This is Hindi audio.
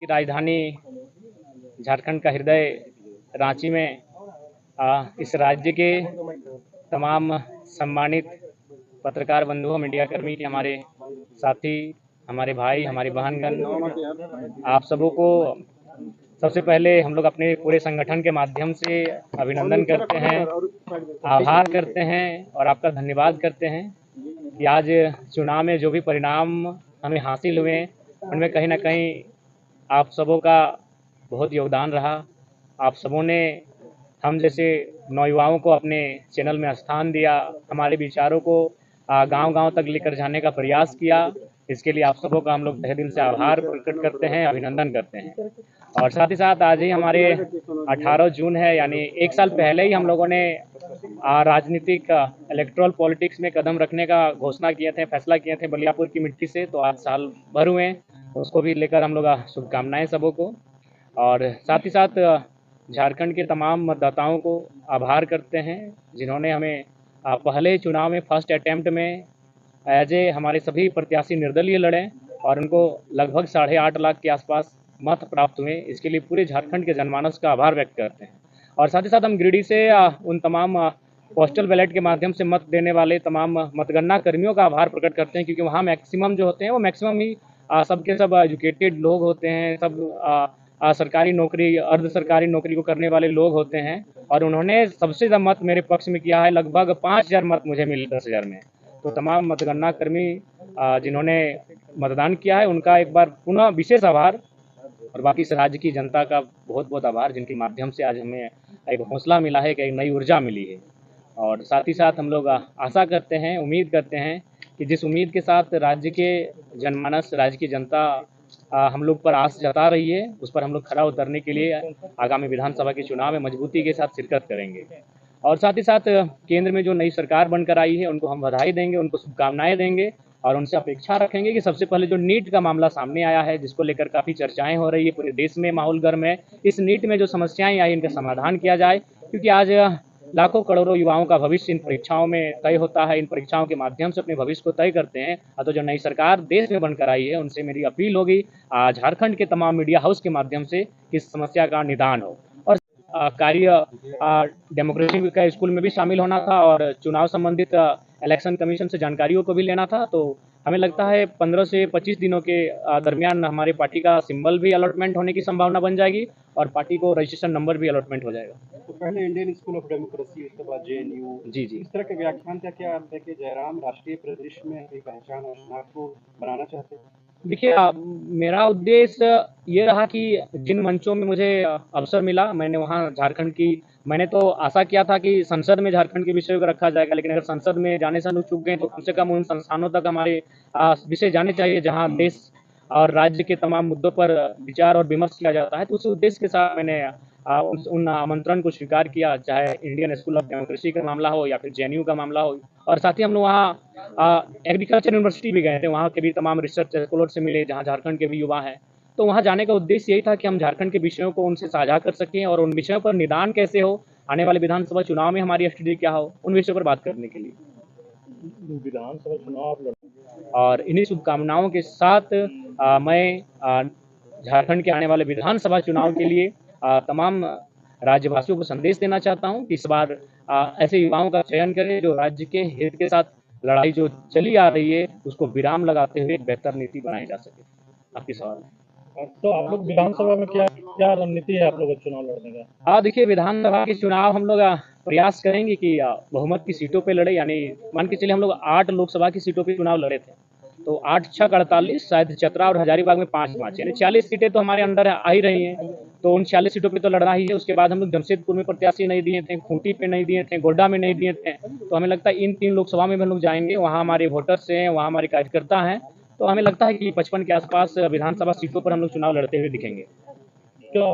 की राजधानी झारखंड का हृदय रांची में इस राज्य के तमाम सम्मानित पत्रकार बंधुओं, मीडिया कर्मी, हमारे साथी, हमारे भाई, हमारी बहनगण, आप सबों को सबसे पहले हम लोग अपने पूरे संगठन के माध्यम से अभिनंदन करते हैं, आभार करते हैं और आपका धन्यवाद करते हैं कि आज चुनाव में जो भी परिणाम हमें हासिल हुए उनमें कहीं ना कहीं आप सबों का बहुत योगदान रहा। आप सबों ने हम जैसे नौयुवाओं को अपने चैनल में स्थान दिया, हमारे विचारों को गांव-गांव तक लेकर जाने का प्रयास किया। इसके लिए आप सबों का हम लोग तहे दिल से आभार प्रकट करते हैं, अभिनंदन करते हैं। और साथ ही साथ आज ही हमारे 18 जून है, यानी एक साल पहले ही हम लोगों ने राजनीतिक इलेक्ट्रल पॉलिटिक्स में कदम रखने का घोषणा किए थे, फैसला किए थे बलियापुर की मिट्टी से। तो आज साल भर हुए, उसको भी लेकर हम लोग शुभकामनाएं सबों को। और साथ ही साथ झारखंड के तमाम मतदाताओं को आभार करते हैं जिन्होंने हमें पहले चुनाव में फर्स्ट अटैम्प्ट में एज ए हमारे सभी प्रत्याशी निर्दलीय लड़े और उनको लगभग 8.5 लाख के आसपास मत प्राप्त हुए। इसके लिए पूरे झारखंड के जनमानस का आभार व्यक्त करते हैं। और साथ ही साथ हम गिरिडीह से उन तमाम पोस्टल बैलेट के माध्यम से मत देने वाले तमाम मतगणना कर्मियों का आभार प्रकट करते हैं, क्योंकि वहाँ मैक्सिमम जो होते हैं वो मैक्सिमम ही सबके सब एजुकेटेड लोग होते हैं, सब सरकारी नौकरी, अर्ध सरकारी नौकरी को करने वाले लोग होते हैं। और उन्होंने सबसे ज़्यादा मत मेरे पक्ष में किया है, लगभग 5,000 मत मुझे मिले 10,000 में। तो तमाम मतगणना कर्मी जिन्होंने मतदान किया है उनका एक बार पुनः विशेष आभार, और बाकी इस राज्य की जनता का बहुत बहुत आभार, जिनके माध्यम से आज हमें एक हौसला मिला है, कि एक नई ऊर्जा मिली है। और साथ ही साथ हम लोग आशा करते हैं, उम्मीद करते हैं कि जिस उम्मीद के साथ राज्य के जनमानस, राज्य की जनता हम लोग पर आस जता रही है, उस पर हम लोग खरा उतरने के लिए आगामी विधानसभा के चुनाव में मजबूती के साथ शिरकत करेंगे। और साथ ही साथ केंद्र में जो नई सरकार बनकर आई है उनको हम बधाई देंगे, उनको शुभकामनाएं देंगे और उनसे अपेक्षा रखेंगे कि सबसे पहले जो नीट का मामला सामने आया है, जिसको लेकर काफ़ी चर्चाएं हो रही है, पूरे देश में माहौल गर्म है, इस नीट में जो समस्याएं आई इनका समाधान किया जाए। क्योंकि आज लाखों करोड़ों युवाओं का भविष्य इन परीक्षाओं में तय होता है, इन परीक्षाओं के माध्यम से अपने भविष्य को तय करते हैं। तो जो नई सरकार देश में बनकर आई है उनसे मेरी अपील होगी झारखंड के तमाम मीडिया हाउस के माध्यम से कि इस समस्या का निदान हो। और कार्य डेमोक्रेसी का स्कूल में भी शामिल होना था और चुनाव संबंधित इलेक्शन कमीशन से जानकारियों को भी लेना था। तो हमें लगता है 15 से 25 दिनों के दरमियान हमारे पार्टी का सिंबल भी अलॉटमेंट होने की संभावना बन जाएगी और पार्टी को रजिस्ट्रेशन नंबर भी अलॉटमेंट हो जाएगा। तो पहले इंडियन स्कूल ऑफ डेमोक्रेसी, उसके बाद जेएनयू, जी जी, इस तरह के व्याख्यान का क्या अर्थ है कि जयराम राष्ट्रीय परिदृश्य में अपनी पहचान और शनाख्त को बनाना चाहते हैं? देखिए मेरा उद्देश्य ये रहा कि जिन मंचों में मुझे अवसर मिला, मैंने वहाँ झारखंड की, मैंने तो आशा किया था कि संसद में झारखंड के विषयों को रखा जाएगा, लेकिन अगर संसद में जाने से हम लोग चूक गए तो कम से कम उन संस्थानों तक हमारे विषय जाने चाहिए जहाँ देश और राज्य के तमाम मुद्दों पर विचार और विमर्श किया जाता है। तो उस उद्देश्य के साथ मैंने उन आमंत्रण को स्वीकार किया, चाहे इंडियन स्कूल ऑफ डेमोक्रेसी का मामला हो या फिर जेएनयू का मामला हो। और साथ ही हम लोग वहाँ एग्रीकल्चर यूनिवर्सिटी भी गए थे, वहाँ के भी तमाम रिसर्च स्कॉलर से मिले जहाँ झारखंड के भी युवा हैं। तो वहाँ जाने का उद्देश्य यही था कि हम झारखंड के विषयों को उनसे साझा कर सकें और उन विषयों पर निदान कैसे हो, आने वाले विधानसभा चुनाव में हमारी स्टडी क्या हो, उन विषयों पर बात करने के लिए। विधानसभा चुनाव और इन्हीं शुभकामनाओं के साथ मैं झारखंड के आने वाले विधानसभा चुनाव के लिए तमाम राज्यवासियों को संदेश देना चाहता हूं कि इस बार ऐसे युवाओं का चयन करें जो राज्य के हित के साथ लड़ाई जो चली आ रही है उसको विराम लगाते हुए एक बेहतर नीति बनाई जा सके। आपकी सवाल है। तो आप लोग विधानसभा में क्या क्या रणनीति है आप लोग चुनाव लड़ने का? देखिए विधानसभा के चुनाव हम लोग प्रयास करेंगे कि बहुमत की सीटों पे लड़े, यानी मान के चलिए हम लोग 8 लोकसभा की सीटों पे चुनाव लड़े थे, तो 8 6 48, शायद चतरा और हजारीबाग में 5 यानी 40 सीटें तो हमारे अंदर आ ही रही हैं। तो उन 40 सीटों पे तो लड़ना ही है। उसके बाद हम लोग जमशेदपुर में प्रत्याशी नहीं दिए थे, खूंटी पे नहीं दिए थे, गोड्डा में नहीं दिए थे। तो हमें लगता है इन 3 लोकसभा में भी हम लोग जाएंगे, वहाँ हमारे वोटर्स हैं, वहाँ हमारे कार्यकर्ता हैं। तो हमें लगता है कि 55 के आसपास विधानसभा सीटों पर हम लोग चुनाव लड़ते हुए दिखेंगे। तो